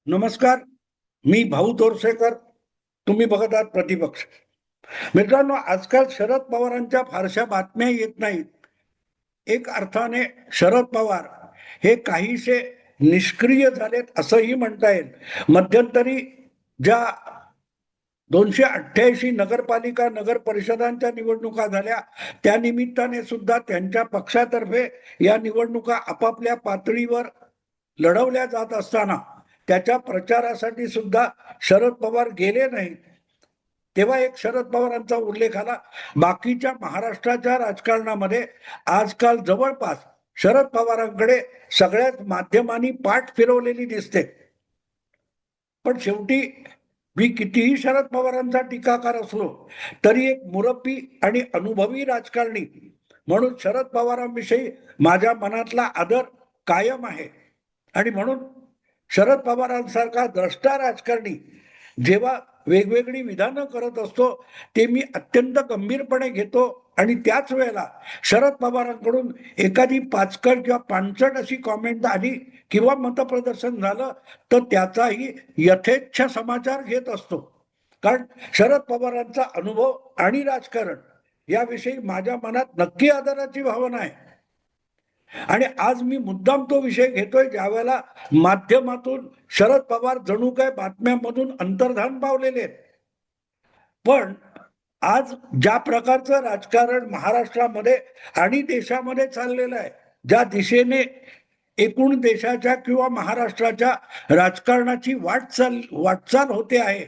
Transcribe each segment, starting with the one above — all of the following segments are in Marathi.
नमस्कार. मी भाऊ तोरसेकर. तुम्ही बघत आहात प्रतिपक्ष. मित्रांनो, आजकाल शरद पवारांच्या फारशा बातम्या येत नाहीत. एक अर्थाने शरद पवार हे काहीसे निष्क्रिय झालेत असंही म्हणता येईल. मध्यंतरी ज्या 288 नगरपालिका नगर परिषदांच्या निवडणुका झाल्या, त्या निमित्ताने सुद्धा त्यांच्या पक्षातर्फे या निवडणुका आपापल्या पातळीवर लढवल्या जात असताना त्याच्या प्रचारासाठी सुद्धा शरद पवार गेले नाहीत. तेव्हा एक शरद पवारांचा उल्लेख आला. बाकीच्या महाराष्ट्राच्या राजकारणामध्ये आजकाल जवळपास शरद पवारांकडे सगळ्याच माध्यमांनी पाठ फिरवलेली दिसते. पण शेवटी मी कितीही शरद पवारांचा टीकाकार असलो तरी एक मुरब्बी आणि अनुभवी राजकारणी म्हणून शरद पवारांविषयी माझ्या मनातला आदर कायम आहे. आणि म्हणून शरद पवारांसारखा द्रष्टा राजकारणी जेव्हा वेगवेगळी विधानं करत असतो ते मी अत्यंत गंभीरपणे घेतो. आणि त्याच वेळेला शरद पवारांकडून एखादी पाचकळ किंवा पानचट अशी कॉमेंट आली किंवा मतप्रदर्शन झालं तर त्याचाही यथेच्छ समाचार घेत असतो. कारण शरद पवारांचा अनुभव आणि राजकारण याविषयी माझ्या मनात नक्की आदराची भावना आहे. आणि आज मी मुद्दाम तो विषय घेतोय ज्यावेळेला माध्यमातून शरद पवार जणू काय बातम्यांमधून अंतर्धान पावलेले आहेत. पण आज ज्या प्रकारचं राजकारण महाराष्ट्रामध्ये आणि देशामध्ये चाललेलं आहे, ज्या दिशेने एकूण देशाच्या किंवा महाराष्ट्राच्या राजकारणाची वाटचाल होते आहे,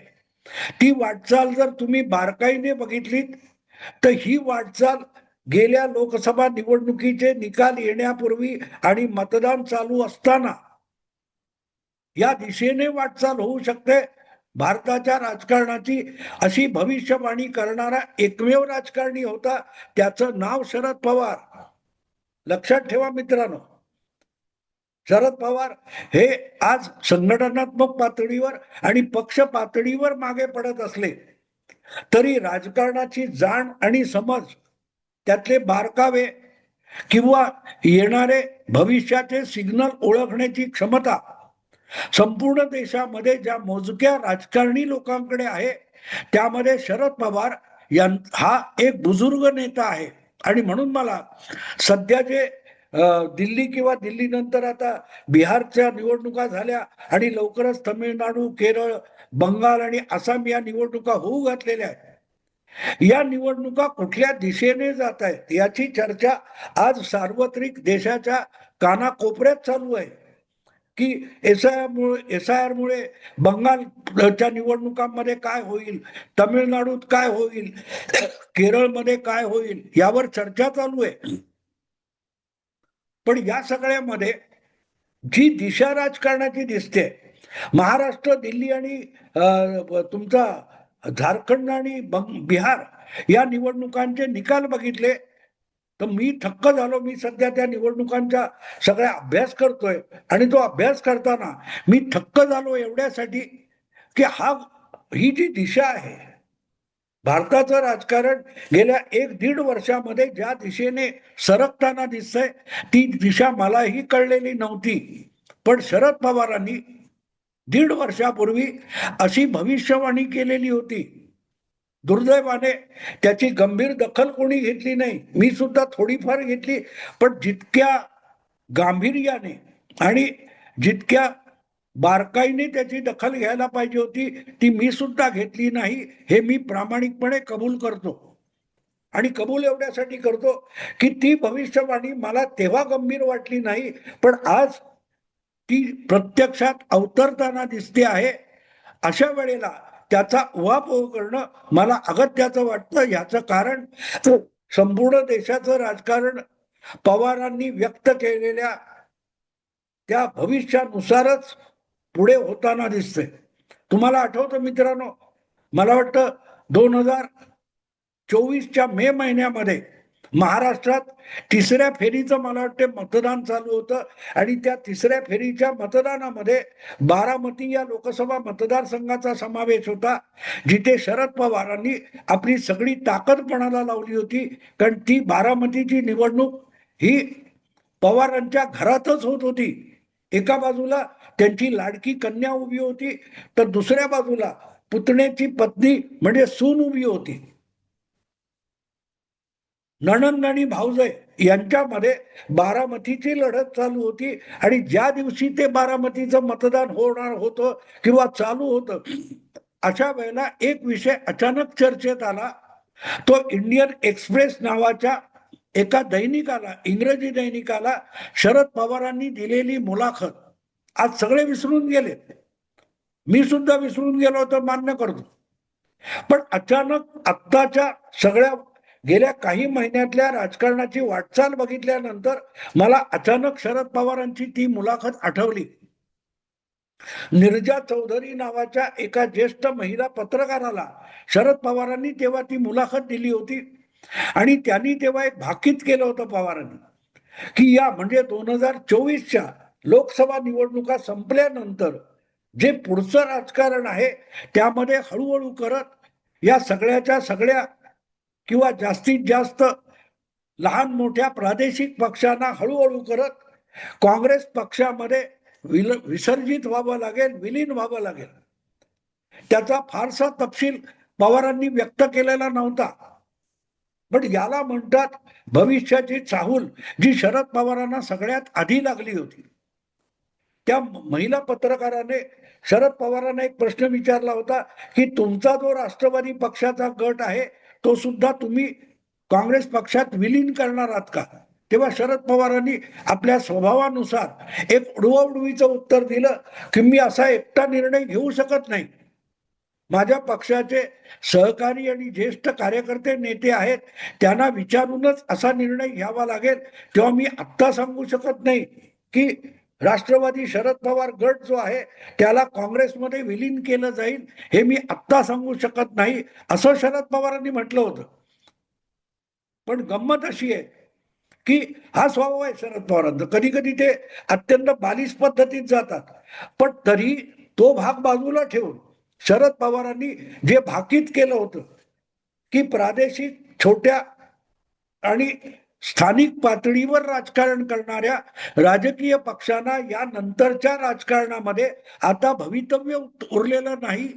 ती वाटचाल जर तुम्ही बारकाईने बघितलीत तर ही वाटचाल गेल्या लोकसभा निवडणुकीचे निकाल येण्यापूर्वी आणि मतदान चालू असताना या दिशेने वाटचाल होऊ शकते. भारताच्या राजकारणाची अशी भविष्यवाणी करणारा एकमेव राजकारणी होता, त्याचं नाव शरद पवार. लक्षात ठेवा मित्रांनो, शरद पवार हे आज संघटनात्मक पातळीवर आणि पक्ष पातळीवर मागे पडत असले तरी राजकारणाची जाण आणि समज, त्यातले बारकावे किंवा येणारे भविष्याचे सिग्नल ओळखण्याची क्षमता संपूर्ण देशामध्ये ज्या मोजक्या राजकारणी लोकांकडे आहे त्यामध्ये शरद पवार हा एक बुजुर्ग नेता आहे. आणि म्हणून मला सध्या जे दिल्ली किंवा दिल्ली नंतर आता बिहारच्या निवडणुका झाल्या आणि लवकरच तमिळनाडू, केरळ, बंगाल आणि आसाम या निवडणुका होऊ घातलेल्या आहेत. या निवडणुका कुठल्या दिशेने जात आहेत याची चर्चा आज सार्वत्रिक देशाच्या कानाकोपऱ्यात चालू आहे. की एसआयआर मुळे बंगालच्या निवडणुकांमध्ये काय होईल, तमिळनाडूत काय होईल, केरळमध्ये काय होईल यावर चर्चा चालू आहे. पण या सगळ्यामध्ये जी दिशा राजकारणाची दिसते, महाराष्ट्र, दिल्ली आणि तुमचा झारखंड आणि बिहार या निवडणुकांचे निकाल बघितले तर मी थक्क झालो. मी सध्या त्या निवडणुकांचा सगळा अभ्यास करतोय आणि तो अभ्यास करताना मी थक्क झालो एवढ्यासाठी की ही जी दिशा आहे भारताचं राजकारण गेल्या 1-1.5 वर्षामध्ये ज्या दिशेने सरकताना दिसतंय ती दिशा मलाही कळलेली नव्हती. पण शरद पवारांनी 1.5 वर्षापूर्वी अशी भविष्यवाणी केलेली होती. दुर्दैवाने त्याची गंभीर दखल कोणी घेतली नाही. मी सुद्धा थोडीफार घेतली, पण जितक्या गांभीर्याने आणि जितक्या बारकाईने त्याची दखल घ्यायला पाहिजे होती ती मी सुद्धा घेतली नाही, हे मी प्रामाणिकपणे कबूल करतो. आणि कबूल एवढ्यासाठी करतो की ती भविष्यवाणी मला तेव्हा गंभीर वाटली नाही, पण आज ती प्रत्यक्षात अवतरताना दिसते आहे. अशा वेळेला त्याचा उहापोह करणं मला अगत्याचं वाटतं. याचं कारण संपूर्ण देशाचं राजकारण पवारांनी व्यक्त केलेल्या त्या भविष्यानुसारच पुढे होताना दिसतंय. तुम्हाला आठवतं मित्रांनो, मला वाटतं 2024च्या मे महिन्यामध्ये महाराष्ट्रात 3ऱ्या फेरीचं मला वाटतं मतदान चालू होतं आणि त्या 3ऱ्या फेरीच्या मतदानामध्ये बारामती या लोकसभा मतदारसंघाचा समावेश होता, जिथे शरद पवारांनी आपली सगळी ताकद पणाला लावली होती. कारण ती बारामतीची निवडणूक ही पवारांच्या घरातच होत होती. एका बाजूला त्यांची लाडकी कन्या उभी होती, तर दुसऱ्या बाजूला पुतण्याची पत्नी म्हणजे सून उभी होती. नणंद आणि भाऊजय यांच्यामध्ये बारामतीची लढत चालू होती. आणि ज्या दिवशी ते बारामतीचं मतदान होणार होतं किंवा चालू होतं, अशा वेळेला एक विषय अचानक चर्चेत आला. तो इंडियन एक्सप्रेस नावाच्या एका दैनिकाला, इंग्रजी दैनिकाला शरद पवारांनी दिलेली मुलाखत. आज सगळे विसरून गेले, मी सुद्धा विसरून गेलो होतो, मान्य करतो. पण अचानक आत्ताच्या सगळ्या गेल्या काही महिन्यातल्या राजकारणाची वाटचाल बघितल्यानंतर मला अचानक शरद पवारांची ती मुलाखत आठवली. निर्जा चौधरी नावाच्या एका ज्येष्ठ महिला पत्रकाराला शरद पवारांनी तेव्हा ती मुलाखत दिली होती. आणि त्यांनी तेव्हा एक भाकीत केलं होतं पवारांनी, की या म्हणजे 2024च्या लोकसभा निवडणुका संपल्यानंतर जे पुढचं राजकारण आहे त्यामध्ये हळूहळू करत या सगळ्याच्या सगळ्या किंवा जास्तीत जास्त लहान मोठ्या प्रादेशिक पक्षांना हळूहळू करत काँग्रेस पक्षामध्ये विसर्जित व्हावं लागेल, विलीन व्हावं लागेल. त्याचा फारसा तपशील पवारांनी व्यक्त केलेला नव्हता. पण याला म्हणतात भविष्याची चाहूल, जी शरद पवारांना सगळ्यात आधी लागली होती. त्या महिला पत्रकाराने शरद पवारांना एक प्रश्न विचारला होता, की तुमचा जो राष्ट्रवादी पक्षाचा गट आहे तो सुद्धा तुम्ही काँग्रेस पक्षात विलीन करणार आहात का? तेव्हा शरद पवारांनी आपल्या स्वभावानुसार एक उडवाउडवीचं उत्तर दिलं, की मी असा एकटा निर्णय घेऊ शकत नाही. माझ्या पक्षाचे सहकारी आणि ज्येष्ठ कार्यकर्ते नेते आहेत, त्यांना विचारूनच असा निर्णय घ्यावा लागेल. तेव्हा मी आत्ता सांगू शकत नाही की राष्ट्रवादी शरद पवार गट जो आहे त्याला काँग्रेसमध्ये विलीन केलं जाईल, हे मी आत्ता सांगू शकत नाही, असं शरद पवारांनी म्हटलं होतं. पण गंमत अशी आहे की हा स्वभाव आहे शरद पवारांचा. कधी कधी ते अत्यंत बालिश पद्धतीत जातात, पण तरी तो भाग बाजूला ठेवून शरद पवारांनी जे भाकीत केलं होतं, की प्रादेशिक छोट्या आणि स्थानिक पातळीवर राजकारण करणाऱ्या राजकीय पक्षांना या नंतरच्या राजकारणामध्ये आता भवितव्य उरलेलं नाही,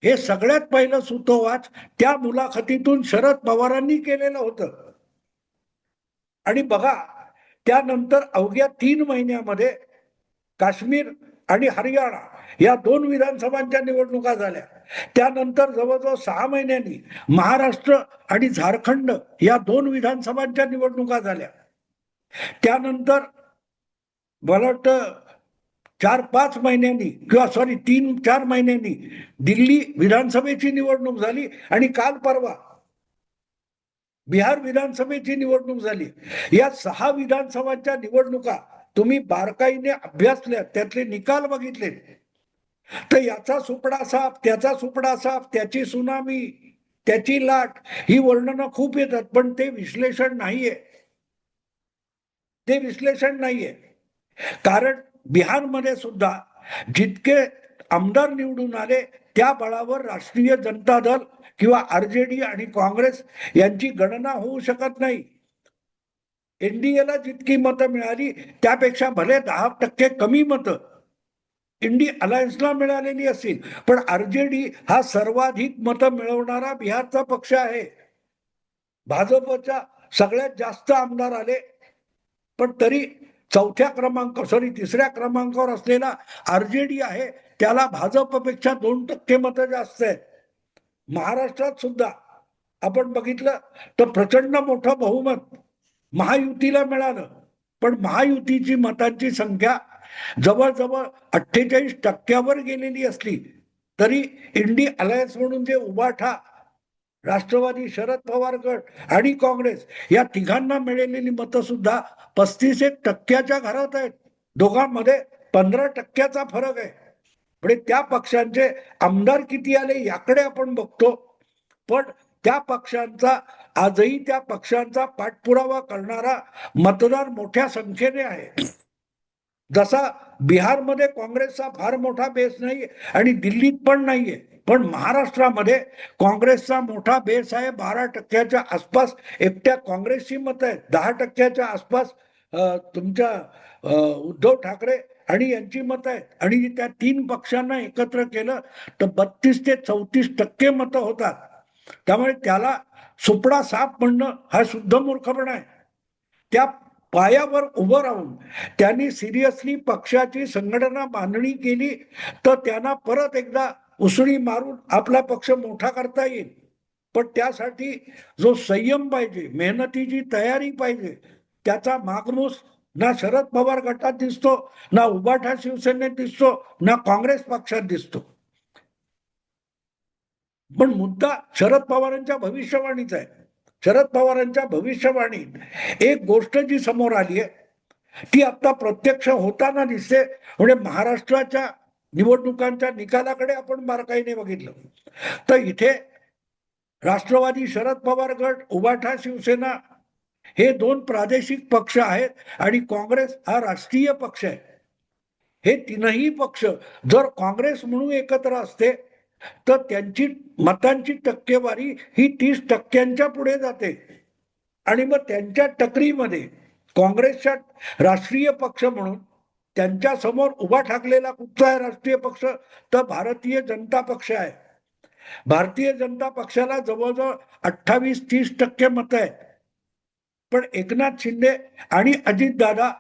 हे सगळ्यात पहिलं सुतोवाच त्या मुलाखतीतून शरद पवारांनी केलेलं होतं. आणि बघा, त्यानंतर अवघ्या 3 महिन्यामध्ये काश्मीर आणि हरियाणा या 2 विधानसभांच्या निवडणुका झाल्या. त्यानंतर जवळजवळ 6 महिन्यांनी महाराष्ट्र आणि झारखंड या 2 विधानसभांच्या निवडणुका झाल्या. त्यानंतर मला वाटतं 4-5 महिन्यांनी किंवा 3-4 महिन्यांनी दिल्ली विधानसभेची निवडणूक झाली. आणि काल परवा बिहार विधानसभेची निवडणूक झाली. या 6 विधानसभांच्या निवडणुका तुम्ही बारकाईने अभ्यासल्या, त्यातले निकाल बघितले, तर याचा सुपडा साफ, त्याचा सुपडा साफ, त्याची सुनामी, त्याची लाट, ही वर्णनं खूप येतात, पण ते विश्लेषण नाहीये. ते विश्लेषण नाहीये. कारण बिहारमध्ये सुद्धा जितके आमदार निवडून आले त्या बळावर राष्ट्रीय जनता दल किंवा आरजेडी आणि काँग्रेस यांची गणना होऊ शकत नाही. एनडीएला जितकी मतं मिळाली त्यापेक्षा भले 10% कमी मतं इंडी अलायन्सला मिळालेली असतील, पण आरजेडी हा सर्वाधिक मतं मिळवणारा बिहारचा पक्ष आहे. भाजपच्या सगळ्यात जास्त आमदार आले, पण तरी तिसऱ्या क्रमांकावर असलेला आरजेडी आहे, त्याला भाजपपेक्षा 2% मतं जास्त आहेत. महाराष्ट्रात सुद्धा आपण बघितलं तर प्रचंड मोठं बहुमत महायुतीला मिळालं, पण महायुतीची मतांची संख्या जवळजवळ 48% गेलेली असली तरी इंडी अलायन्स म्हणून जे उभाठा राष्ट्रवादी, शरद पवार गट आणि काँग्रेस या तिघांना मिळालेली मतं सुद्धा 35% घरात आहेत. दोघांमध्ये 15% फरक आहे. म्हणजे त्या पक्षांचे आमदार किती आले याकडे आपण बघतो, पण त्या पक्षांचा आजही त्या पक्षांचा पाठपुरावा करणारा मतदार मोठ्या संख्येने आहे. जसा बिहारमध्ये काँग्रेसचा फार मोठा बेस नाही आणि दिल्लीत पण नाहीये, पण महाराष्ट्रामध्ये काँग्रेसचा मोठा बेस आहे. 12%च्या आसपास एकट्या काँग्रेसची मतं आहेत, 10%च्या आसपास तुमच्या उद्धव ठाकरे आणि यांची मतं आहेत आणि त्या 3 पक्षांना एकत्र केलं तर 32 ते 34% मतं होतात. त्यामुळे त्याला सुपडा साप म्हणणं हा शुद्ध मूर्खपणा आहे. त्या पायावर उभं राहून त्यांनी सिरियसली पक्षाची संघटना बांधणी केली तर त्यांना परत एकदा उसळी मारून आपला पक्ष मोठा करता येईल. पण त्यासाठी जो संयम पाहिजे, मेहनतीची तयारी पाहिजे, त्याचा मागमूस ना शरद पवार गटात दिसतो, ना उभाठा शिवसेनेत दिसतो, ना काँग्रेस पक्षात दिसतो. पण मुद्दा शरद पवारांच्या भविष्यवाणीचा आहे. शरद पवारांच्या भविष्यवाणीत एक गोष्ट जी समोर आली आहे ती आता प्रत्यक्ष होताना दिसते. म्हणजे महाराष्ट्राच्या निवडणुकांच्या निकालाकडे आपण बारकाईने बघितलं तर इथे राष्ट्रवादी, शरद पवार गट, उभाठा शिवसेना हे 2 प्रादेशिक पक्ष आहेत आणि काँग्रेस हा राष्ट्रीय पक्ष आहे. हे तीनही पक्ष जर काँग्रेस म्हणून एकत्र असते तर त्यांची मतांची टक्केवारी ही 30% पुढे जाते आणि मग त्यांच्या टकरीमध्ये काँग्रेसच्या राष्ट्रीय पक्ष म्हणून त्यांच्या समोर उभा ठाकलेला कुठचा आहे राष्ट्रीय पक्ष तर भारतीय जनता पक्ष आहे. भारतीय जनता पक्षाला जवळजवळ 28-30% मतं आहेत. पण एकनाथ शिंदे आणि अजितदादा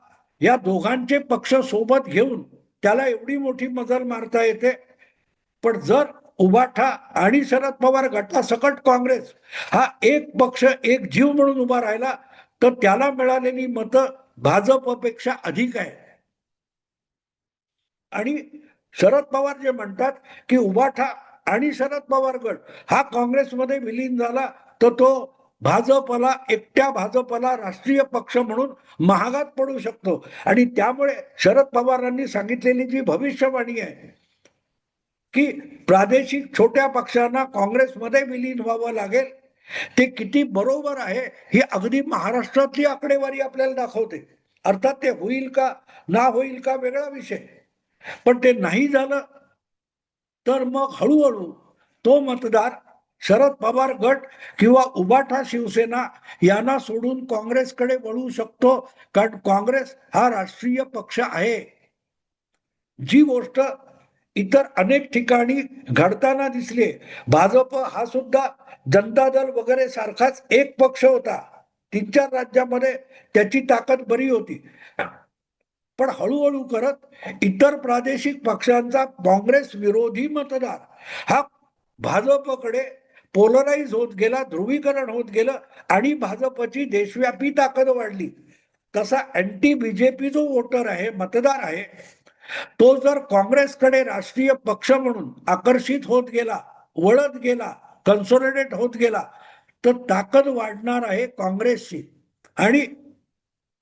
या दोघांचे पक्ष सोबत घेऊन त्याला एवढी मोठी मजल मारता येते. पण जर उभाठा आणि शरद पवार गटासकट काँग्रेस हा एक पक्ष एक जीव म्हणून उभा राहिला तर त्याला मिळालेली मतं भाजपपेक्षा अधिक आहे. आणि शरद पवार जे म्हणतात की उभाठा आणि शरद पवार गट हा काँग्रेसमध्ये विलीन झाला तर तो भाजपला एकट्या भाजपला राष्ट्रीय पक्ष म्हणून महागात पडू शकतो. आणि त्यामुळे शरद पवारांनी सांगितलेली जी भविष्यवाणी आहे की प्रादेशिक छोट्या पक्षांना काँग्रेसमध्ये विलीन व्हावं लागेल ते किती बरोबर आहे ही अगदी महाराष्ट्रातली आकडेवारी आपल्याला दाखवते. अर्थात ते होईल का ना होईल का वेगळा विषय, पण ते नाही झालं तर मग हळूहळू तो मतदार शरद पवार गट किंवा उभाठा शिवसेना यांना सोडून काँग्रेसकडे वळू शकतो. कारण काँग्रेस हा राष्ट्रीय पक्ष आहे. जी गोष्ट इतर अनेक ठिकाणी घडताना दिसली. भाजप हा सुद्धा जनता दल वगैरे सारखाच एक पक्ष होता. 3-4 राज्यामध्ये त्याची ताकद बरी होती. पण हळूहळू करत इतर प्रादेशिक पक्षांचा काँग्रेस विरोधी मतदार हा भाजपकडे पोलराइज होत गेला, ध्रुवीकरण होत गेलं आणि भाजपची देशव्यापी ताकद वाढली. तसा अँटी बीजेपी जो वोटर आहे, मतदार आहे, तो जर काँग्रेसकडे राष्ट्रीय पक्ष म्हणून आकर्षित होत गेला, वळत गेला, कन्सोलिडेट होत गेला तर ताकद वाढणार आहे काँग्रेसची. आणि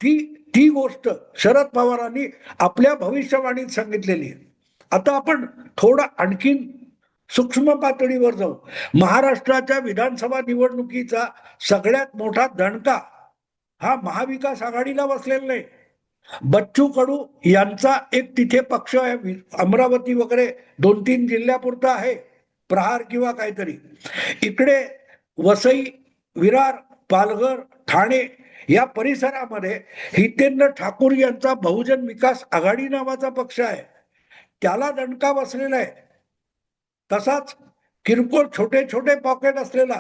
ती ती गोष्ट शरद पवारांनी आपल्या भविष्यवाणीत सांगितलेली आहे. आता आपण थोडं आणखीन सूक्ष्म पातळीवर जाऊ. महाराष्ट्राच्या विधानसभा निवडणुकीचा सगळ्यात मोठा दणका हा महाविकास आघाडीला बसलेला नाही. बच्चू कडू यांचा एक तिथे पक्ष आहे, अमरावती वगैरे 2-3 जिल्ह्यापुरता आहे, प्रहार किंवा काहीतरी. इकडे वसई, विरार, पालघर, ठाणे या परिसरामध्ये हितेंद्र ठाकूर यांचा बहुजन विकास आघाडी नावाचा पक्ष आहे, त्याला दणका बसलेला आहे. तसाच किरकोळ छोटे छोटे पॉकेट असलेला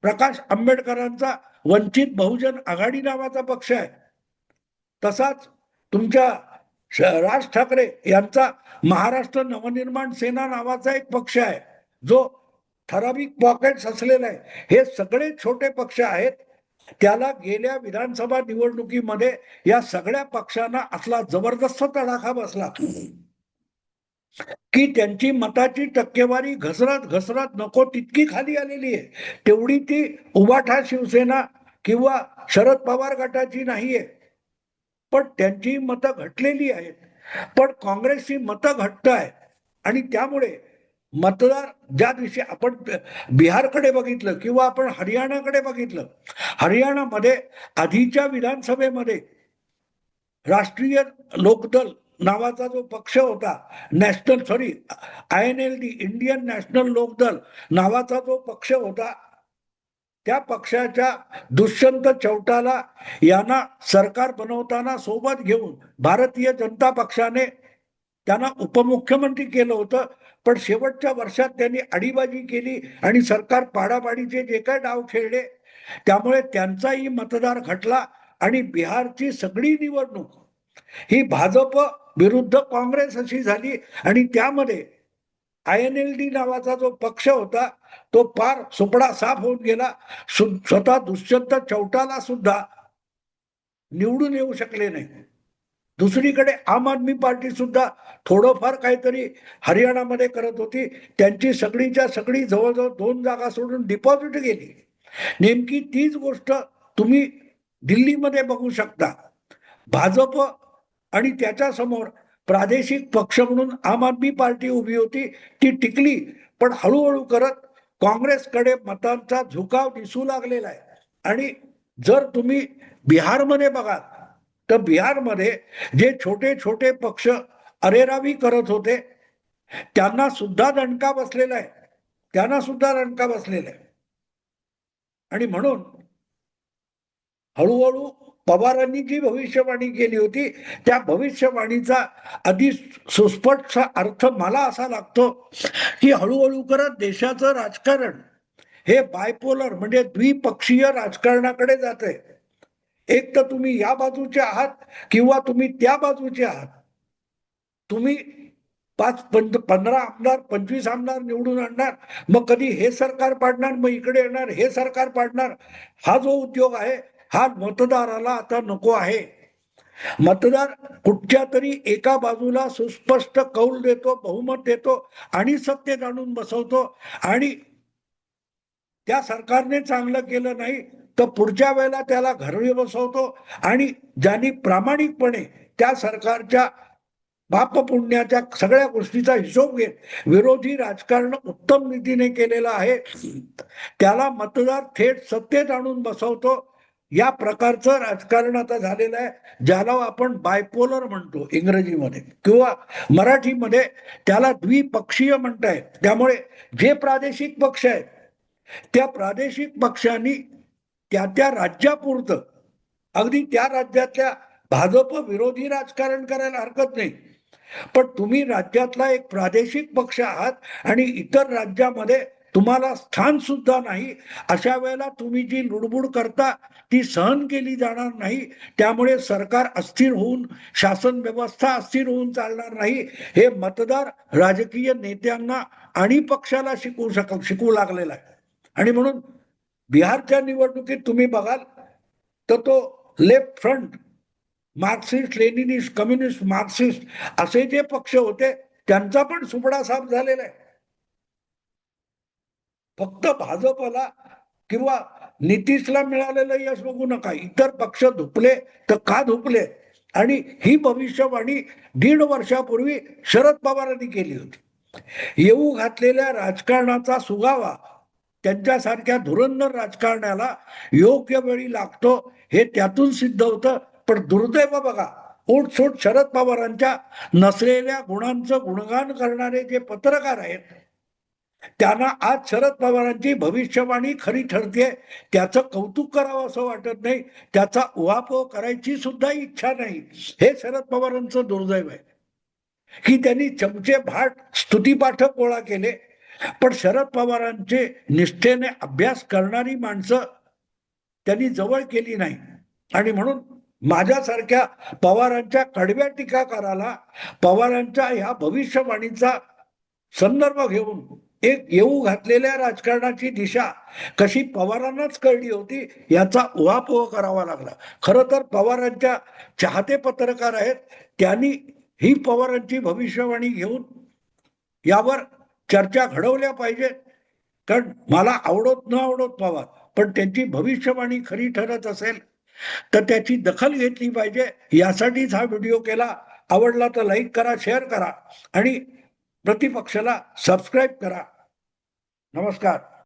प्रकाश आंबेडकरांचा वंचित बहुजन आघाडी नावाचा पक्ष आहे. तसाच तुमच्या राज ठाकरे यांचा महाराष्ट्र नवनिर्माण सेना नावाचा एक पक्ष आहे जो ठराविक पॉकेट्स असलेला आहे. हे सगळे छोटे पक्ष आहेत. त्याला गेल्या विधानसभा निवडणुकीमध्ये या सगळ्या पक्षांना असला जबरदस्त तडाखा बसला की त्यांची मताची टक्केवारी घसरत घसरत नको तितकी खाली आलेली आहे. तेवढी ती उभाठा शिवसेना किंवा शरद पवार गटाची नाहीये, पण त्यांची मतं घटलेली आहेत. पण काँग्रेसची मतं घट्ट आहे आणि त्यामुळे मतदार ज्या दिवशी आपण बिहारकडे बघितलं किंवा आपण हरियाणाकडे बघितलं, हरियाणामध्ये आधीच्या विधानसभेमध्ये राष्ट्रीय लोकदल नावाचा जो पक्ष होता, INLD, इंडियन नॅशनल लोकदल नावाचा जो पक्ष होता, त्या पक्षाच्या दुष्यंत चौटाला यांना सरकार बनवताना सोबत घेऊन भारतीय जनता पक्षाने त्यांना उपमुख्यमंत्री केलं होतं. पण शेवटच्या वर्षात त्यांनी अडीबाजी केली आणि सरकार पाडापाडीचे जे काय डाव खेळले त्यामुळे त्यांचाही मतदार घटला आणि बिहारची सगळी निवडणूक ही भाजप विरुद्ध काँग्रेस अशी झाली आणि त्यामध्ये INLD नावाचा जो पक्ष होता तो फार सुपडा साफ होऊन गेला. स्वतः दुष्यंत चौटाला सुद्धा निवडून येऊ शकले नाही. दुसरीकडे आम आदमी पार्टी सुद्धा थोडंफार काहीतरी हरियाणामध्ये करत होती. त्यांची सगळीच्या सगळी जवळजवळ 2 जागा सोडून डिपॉझिट गेली. नेमकी तीच गोष्ट तुम्ही दिल्लीमध्ये बघू शकता. भाजप आणि त्याच्या समोर प्रादेशिक पक्ष म्हणून आम आदमी पार्टी उभी होती, ती टिकली. पण हळूहळू करत काँग्रेसकडे मतांचा झुकाव दिसू लागलेला आहे. आणि जर तुम्ही बिहारमध्ये बघाल तर बिहारमध्ये जे छोटे छोटे पक्ष अरेरावी करत होते त्यांना सुद्धा दणका बसलेला आहे. त्यांना सुद्धा दणका बसलेला आहे. आणि म्हणून हळूहळू पवारांनी जी भविष्यवाणी केली होती त्या भविष्यवाणीचा अति सुस्पष्ट अर्थ मला असा लागतो की हळूहळू करत देशाचं राजकारण हे बायपोलर म्हणजे द्विपक्षीय राजकारणाकडे जात आहे. एक तर तुम्ही या बाजूचे आहात किंवा तुम्ही त्या बाजूचे आहात. तुम्ही 15 आमदार 25 आमदार निवडून आणणार, मग कधी हे सरकार पाडणार, मग इकडे येणार हे सरकार पाडणार. हा जो उद्योग आहे हा मतदाराला आता नको आहे. मतदार कुठच्या तरी एका बाजूला सुस्पष्ट कौल देतो, बहुमत देतो आणि सत्तेत आणून बसवतो आणि त्या सरकारने चांगलं केलं नाही तर पुढच्या वेळेला त्याला घरी बसवतो आणि ज्यांनी प्रामाणिकपणे त्या सरकारच्या बाप पुण्याच्या सगळ्या गोष्टीचा हिशोब घेत विरोधी राजकारण उत्तम रीतीने केलेलं आहे त्याला मतदार थेट सत्तेत आणून बसवतो. या प्रकारचं राजकारण आता झालेलं आहे, ज्याला आपण बायपोलर म्हणतो इंग्रजीमध्ये किंवा मराठीमध्ये त्याला द्विपक्षीय म्हणतायत. त्यामुळे जे प्रादेशिक पक्ष आहेत त्या प्रादेशिक पक्षांनी त्या राज्यापुरतं अगदी त्या राज्यातल्या भाजप विरोधी राजकारण करायला हरकत नाही. पण तुम्ही राज्यातला एक प्रादेशिक पक्ष आहात आणि इतर राज्यामध्ये तुम्हाला स्थान सुद्धा नाही. अशा वेळेला तुम्ही जी लुडबुड करता ती सहन केली जाणार नाही. त्यामुळे सरकार अस्थिर होऊन शासन व्यवस्था अस्थिर होऊन चालणार नाही. हे मतदार राजकीय नेत्यांना आणि पक्षाला शिकवू लागलेला आहे. आणि म्हणून बिहारच्या निवडणुकीत तुम्ही बघाल तर तो left front Marxist Leninist communist Marxist असे जे पक्ष होते त्यांचा पण सुपडा साफ झालेला आहे. फक्त भाजपला किंवा नितीशला मिळालेलं यश बघू नका. इतर पक्ष धुपले तर का धुपले आणि ही भविष्यवाणी 1.5 वर्षापूर्वी शरद पवारांनी केली होती. येऊ घातलेल्या राजकारणाचा सुगावा त्यांच्यासारख्या धुरंधर राजकारणाला योग्य वेळी लागतो हे त्यातून सिद्ध होतं. पण दुर्दैव बघा, उठसूट शरद पवारांच्या नसलेल्या गुणांचं गुणगान करणारे जे पत्रकार आहेत त्यांना आज शरद पवारांची भविष्यवाणी खरी ठरते त्याचं कौतुक करावं असं वाटत नाही, त्याचा उहापोह करायची सुद्धा इच्छा नाही. हे शरद पवारांचं दुर्दैव आहे की त्यांनी चमचे भाट स्तुतीपाठक गोळा केले पण शरद पवारांचे निष्ठेने अभ्यास करणारी माणसं त्यांनी जवळ केली नाही. आणि म्हणून माझ्यासारख्या पवारांच्या कडव्या टीकाकाराला पवारांच्या ह्या भविष्यवाणीचा संदर्भ घेऊन एक येऊ घातलेल्या राजकारणाची दिशा कशी पवारांनाच कळली होती याचा उहापोह करावा लागला. खरं तर पवारांच्या चाहते पत्रकार आहेत, त्यांनी ही पवारांची भविष्यवाणी घेऊन यावर चर्चा घडवल्या पाहिजेत. कारण मला आवडत न आवडत पवार पण त्यांची भविष्यवाणी खरी ठरत असेल तर त्याची दखल घेतली पाहिजे. यासाठीच हा व्हिडिओ केला. आवडला तर लाईक करा, शेअर करा आणि प्रतिपक्षाला सबस्क्राईब करा. नमस्कार.